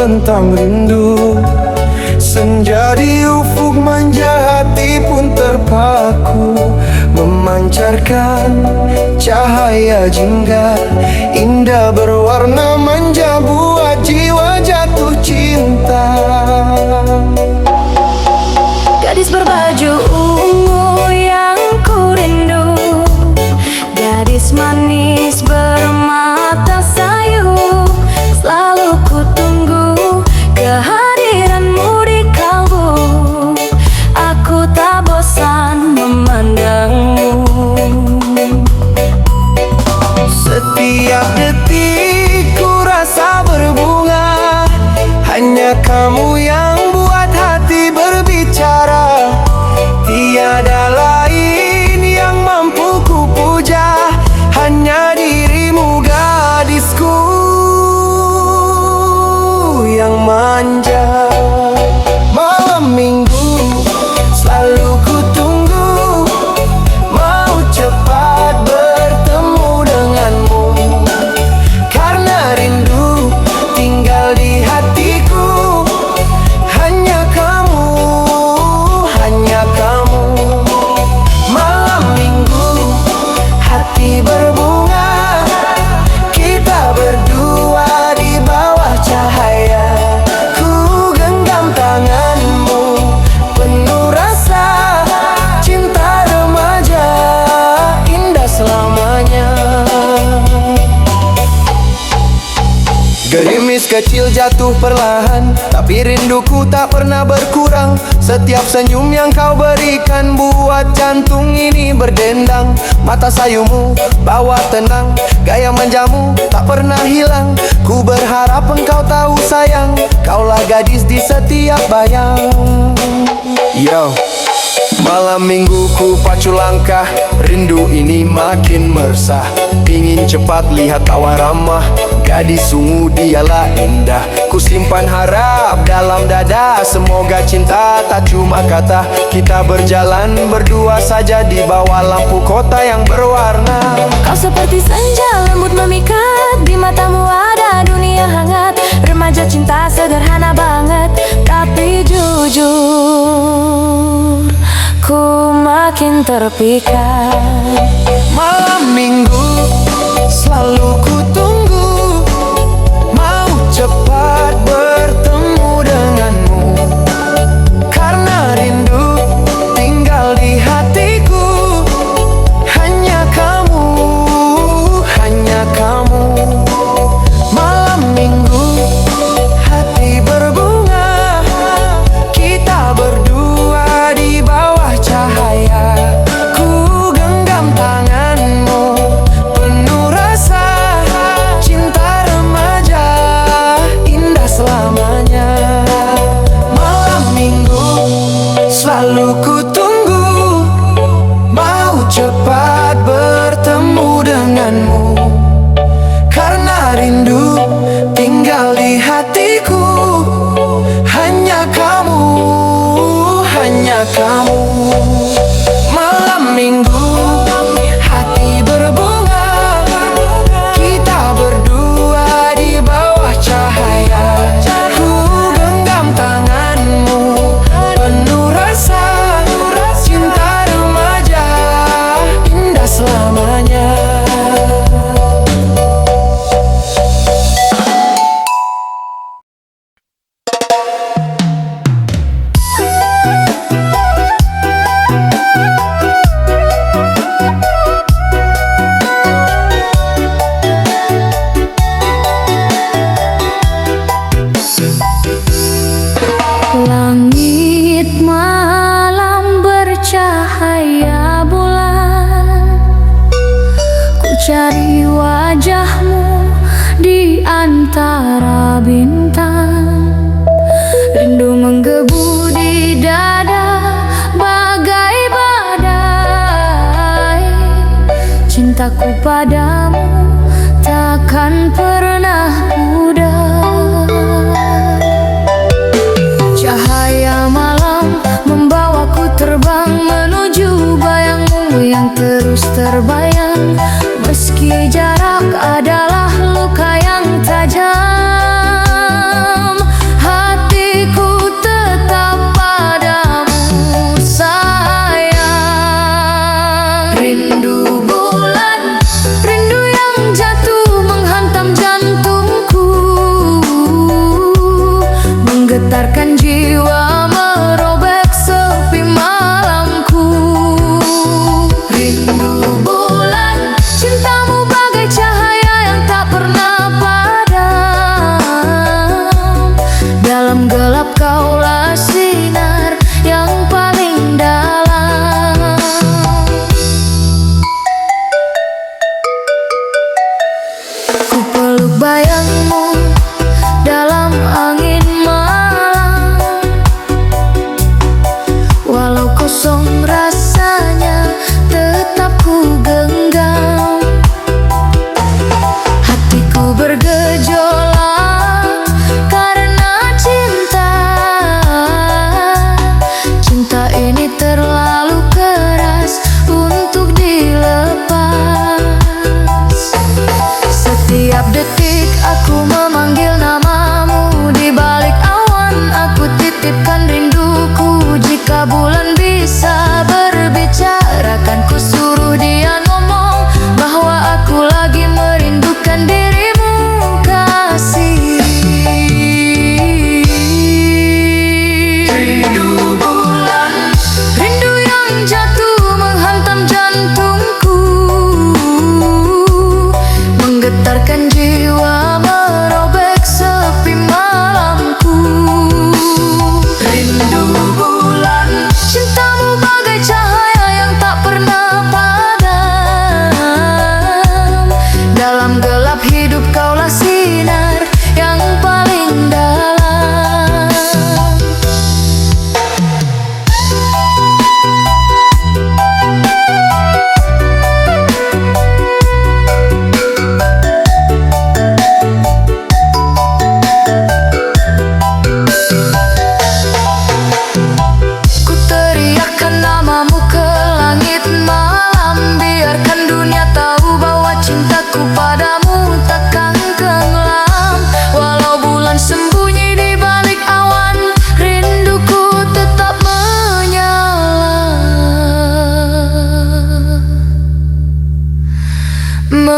membentang rindu. Senja di ufuk manja, hati pun terpaku, memancarkan cahaya jingga, indah berwarna manja, buat jiwa jatuh cinta. Gadis berbaju ungu yang ku rindu, gadis manis bermata sayu, selalu ku tunggu kehadiranmu di kalbu. Aku tak bosan memandangmu. Setiap detik ku rasa berbunga, hanya kamu yang buat hati berbicara. Tiada lain yang mampu ku puja, hanya dirimu gadisku yang manja. Malam minggu selalu ku tunggu, mau cepat bertemu denganmu, karena rindu tinggal di hatiku. Hanya kamu, hanya kamu. Malam minggu hati berbunga, kita berdua di bawah cahaya. Ku genggam tanganmu, penuh rasa cinta remaja, indah selamanya. Gerimis kecil jatuh perlahan, tapi rinduku tak pernah berkurang. Setiap senyum yang kau berikan buat jantung ini berdendang. Mata sayumu bawa tenang, gaya manjamu tak pernah hilang. Ku berharap engkau tahu sayang, kaulah gadis di setiap bayang. Yo, malam minggu ku pacu langkah, rindu ini makin meresah. Ingin cepat lihat tawa ramah, gadis ungu dialah indah. Ku simpan harap dalam dada, semoga cinta tak cuma kata. Kita berjalan berdua saja di bawah lampu kota yang berwarna. Kau seperti senja lembut memikat, di matamu ada dunia hangat. Remaja cinta sederhana banget, tapi jujur ku makin terpikat. Malam minggu selalu ku tunggu, mau cepat bertemu denganmu, karena rindu tinggal di hatiku. Hanya kamu, hanya kamu. Malam minggu hati berbunga, kita berdua di bawah cahaya. Ku genggam tanganmu, penuh rasa cinta remaja, indah selamanya. Malam minggu selalu ku tunggu, mau cepat bertemu denganmu, karena rindu tinggal di hatiku. Hanya kamu, hanya kamu. Malam minggu hati berbunga, kita berdua di bawah cahaya. Ku genggam tanganmu, penuh rasa cinta remaja, indah selamanya. Langit malam bercahaya bulan, ku cari wajahmu di antara bintang. Rindu menggebu di dada bagai badai. Cintaku padamu takkan pernah pudar. Cahaya malam membawaku terbang menuju bayangmu yang terus terbayang. Meski jarak adalah luka yang tajam,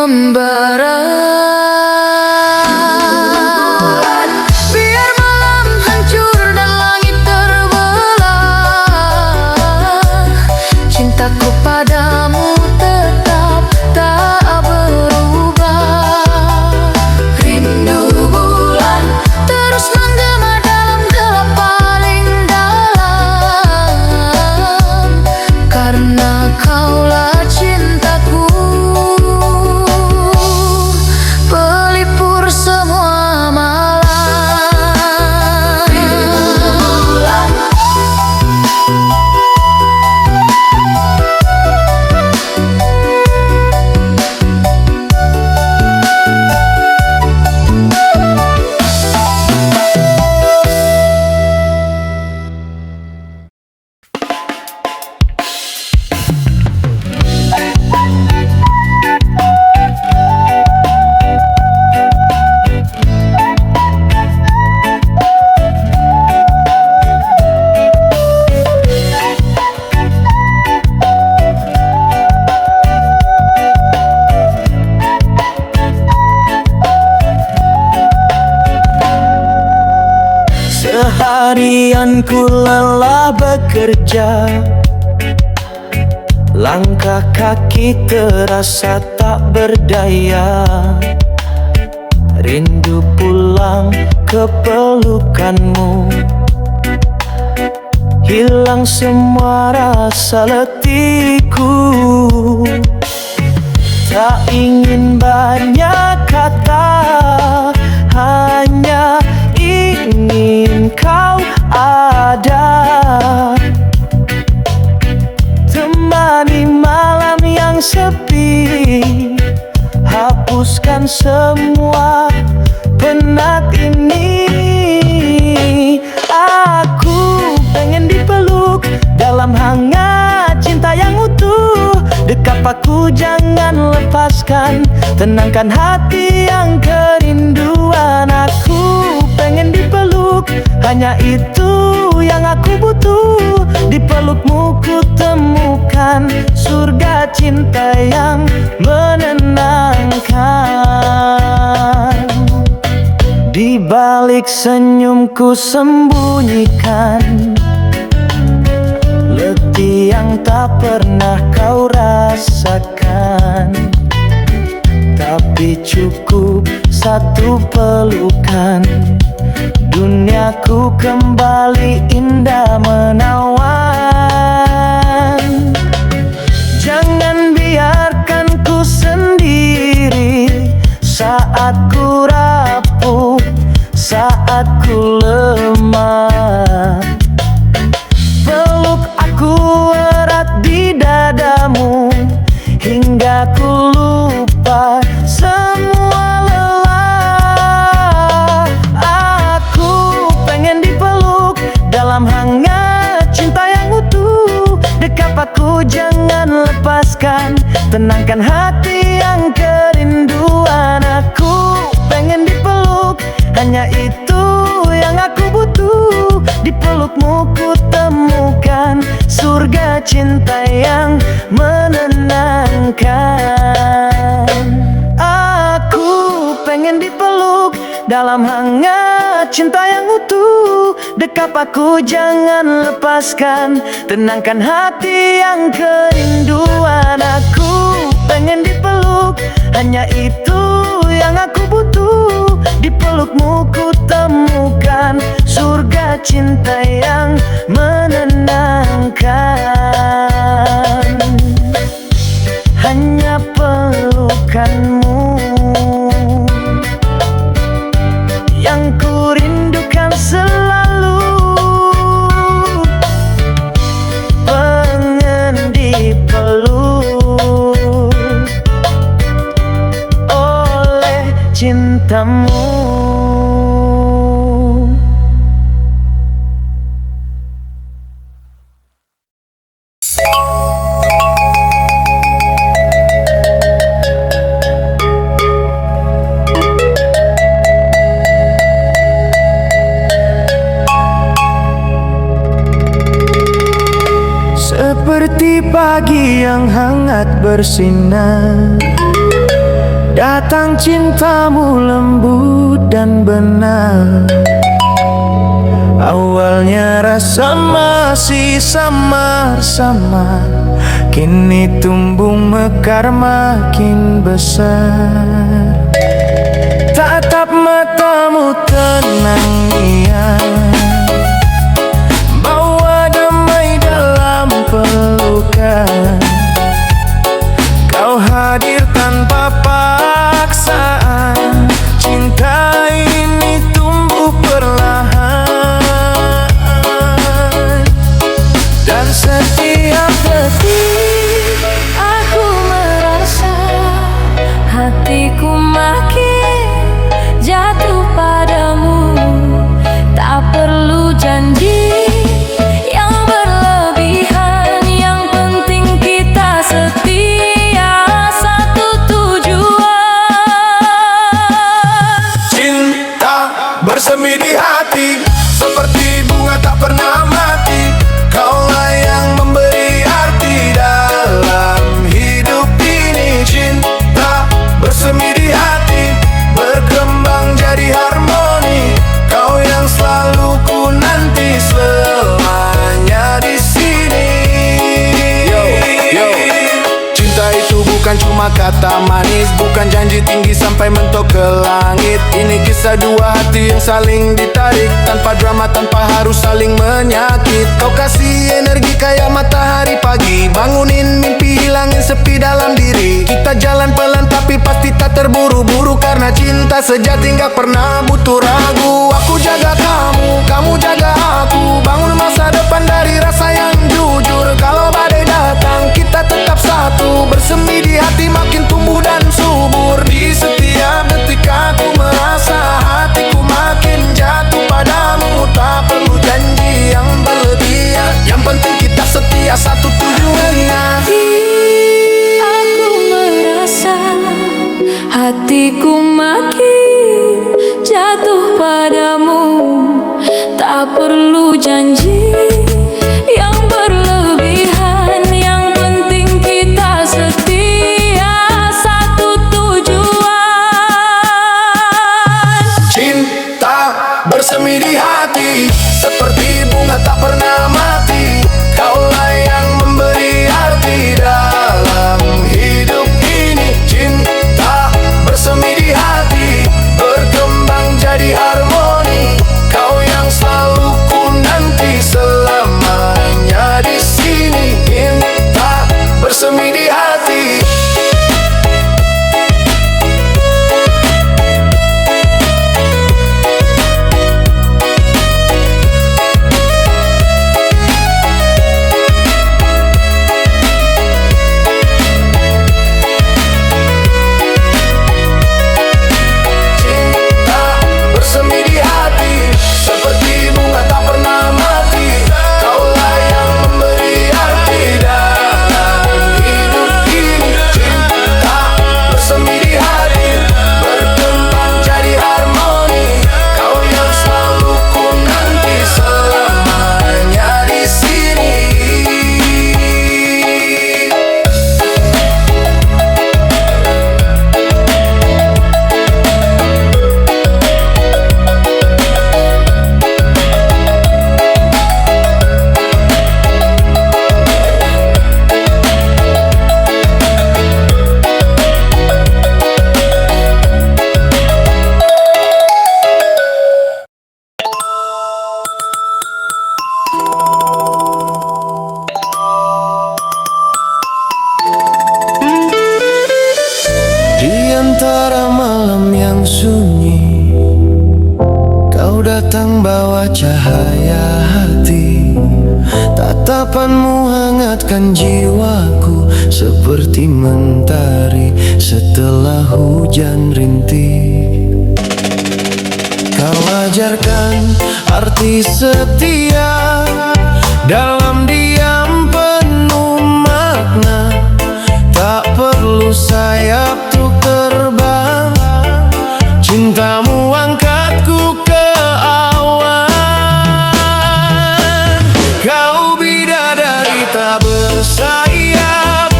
membara. Biar malam hancur dan langit terbelah, cintaku padamu tetap tak berubah. Rindu bulan terus menggema dalam gelap paling dalam, karena kaulah cintaku, pelipur semua malam. Rindu bulan Seharian ku lelah bekerja, langkah kaki terasa tak berdaya. Rindu pulang ke pelukanmu, hilang semua rasa letihku. Tak ingin banyak kata, hanya ingin kau ada, temani malam yang sepi, hapuskan semua penat ini. Aku pengen dipeluk dalam hangat cinta yang utuh. Dekap aku jangan lepaskan, tenangkan hati yang kerinduan. Aku pengen dipeluk, hanya itu yang aku butuh. Di pelukmu ku temukan surga cinta yang menenangkan. Di balik senyumku sembunyikan letih yang tak pernah kau rasakan. Tapi cukup satu pelukan, duniaku kembali indah menawan. Jangan biarkan ku sendiri saat ku rapuh, saat ku lemah. Peluk aku erat di dadamu hingga ku lupa semua lelah. Aku pengen dipeluk dalam hangat cinta yang utuh. Dekap aku jangan lepaskan, tenangkan hati yang kerinduan. Aku pengen dipeluk, hanya itu yang aku butuh. Di pelukmu ku temukan surga cinta yang menenangkan. Aku pengen dipeluk dalam hangat cinta yang utuh. Dekap aku jangan lepaskan, tenangkan hati yang kerinduan. Aku pengen dipeluk, hanya itu yang aku butuh. Di pelukmu ku temukan surga cinta yang menenangkan. Hanya pelukanmu yang ku rindukan selalu. Pengen dipeluk oleh cintamu. Seperti pagi yang hangat bersinar, Datang cintamu lembut dan benar. Awalnya rasa masih samar-samar, kini tumbuh mekar makin besar. Tatap matamu tenang niat, bawa damai dalam pelukan. Kau hadir tanpa paksaan, cinta ini tumbuh perlahan. Dan setiap detik Aku merasa hatiku makin jatuh padamu. Tak perlu janji yang berlebihan, yang penting kita setia satu tujuan. cinta bersemi di hati, seperti bunga tak pernah mati. Kaulah yang memberi arti dalam hidup ini. Cinta bersemi di hati, berkembang jadi harmoni. Kau yang selalu ku nanti selamanya di sini. Cinta itu bukan cuma kata manis, bukan janji tinggi sampai mentok ke langit. Ini kisah dua hati yang saling ditarik, tanpa drama, tanpa harus saling menyakit. Kau kasih energi kayak matahari pagi, bangunin mimpi, hilangin sepi dalam diri. Kita jalan pelan tapi pasti tak terburu-buru, karena cinta sejati gak pernah butuh ragu. Aku jaga kamu, kamu jaga aku, bangun masa depan dari rasa yang jujur. Kalau badai datang kita tetap satu, bersemi di hati makin tumbuh dan subur. Di setiap detik aku merasa hatiku makin jatuh padamu. Tak perlu janji yang berlebihan, yang penting kita setia satu tujuannya. Aku merasa hatiku makin jatuh padamu. Tak perlu janji yang berlebihan, yang penting kita setia satu tujuan. Cinta bersemi di hati, seperti bunga tak pernah mati. Kaulah yang memberi arti dalam hidup ini. Cinta bersemi di hati, berkembang jadi harmoni. Kau yang selalu ku nanti selamanya di sini. Cinta bersemi di hati. Cinta bersemi di hati, seperti bunga tak pernah mati. Kaulah yang memberi arti dalam hidup ini. Cinta bersemi di hati, berkembang jadi harmoni. Kau yang selalu ku nanti selamanya di sini. Di antara malam yang sunyi, kau datang bawa cahaya hati. Tatapanmu hangatkan jiwaku, seperti mentari setelah hujan rintik. Kau ajarkan arti setia dalam diam penuh makna. Tak perlu sayap untuk terbang, cintamu angkatku ke awan. Kau bidadari tak bersayap,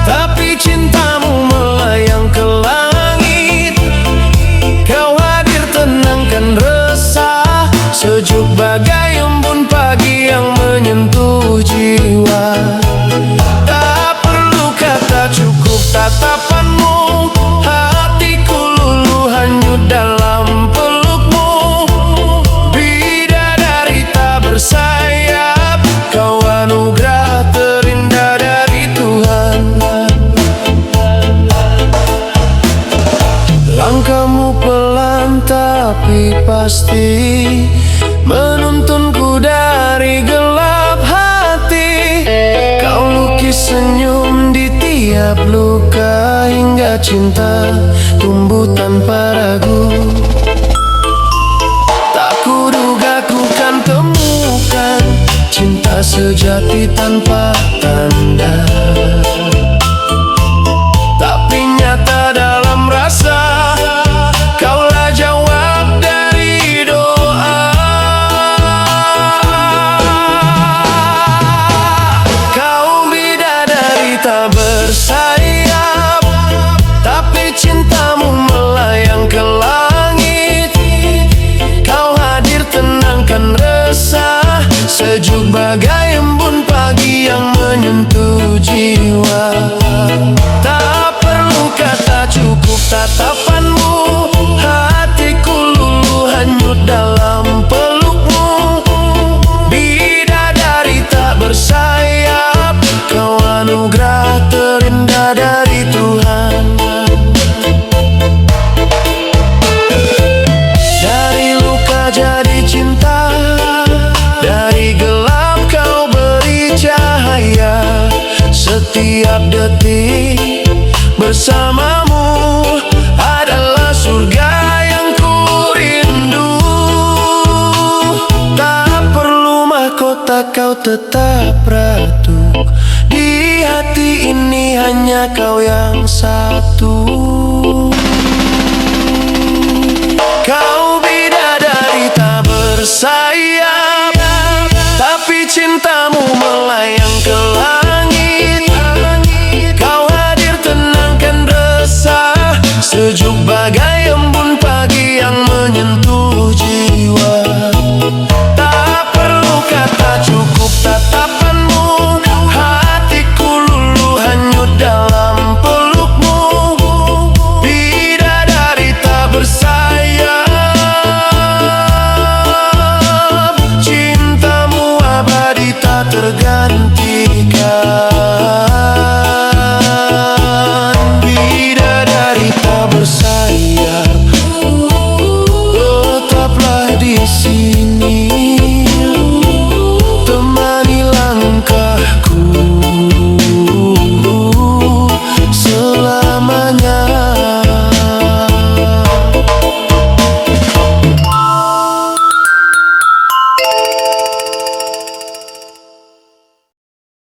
tapi cintamu melayang ke langit. tatapanmu, hatiku luluh hanyut dalam pelukmu. Bidadari tak bersayap, kau anugerah terindah dari Tuhan. Langkahmu pelan tapi pasti, menuntunku dari gelap hati. Kau lukis senyum di tiap luka, hingga cinta tumbuh tanpa ragu. Tak kuduga ku kan temukan cinta sejati tanpa tanda, tapi nyata dalam rasa. Kaulah jawab dari doa. Kau bidadari tak bersayap, tapi cintamu melayang ke langit. Kau hadir tenangkan resah, sejuk bagai embun pagi yang menyentuh jiwa. Tak perlu kata, cukup tatapanmu, hatiku luluh hanyut dalam pelukmu. Bidadari tak bersayap, kau anugerah terindah dari Tuhan. Dari luka jadi cinta, dari gelap kau beri cahaya. Setiap detik bersamamu adalah surga yang ku rindu. Tak perlu mahkota, kau tetap ratu. Di hati ini hanya kau yang satu. Kau bidadari tak bersayap,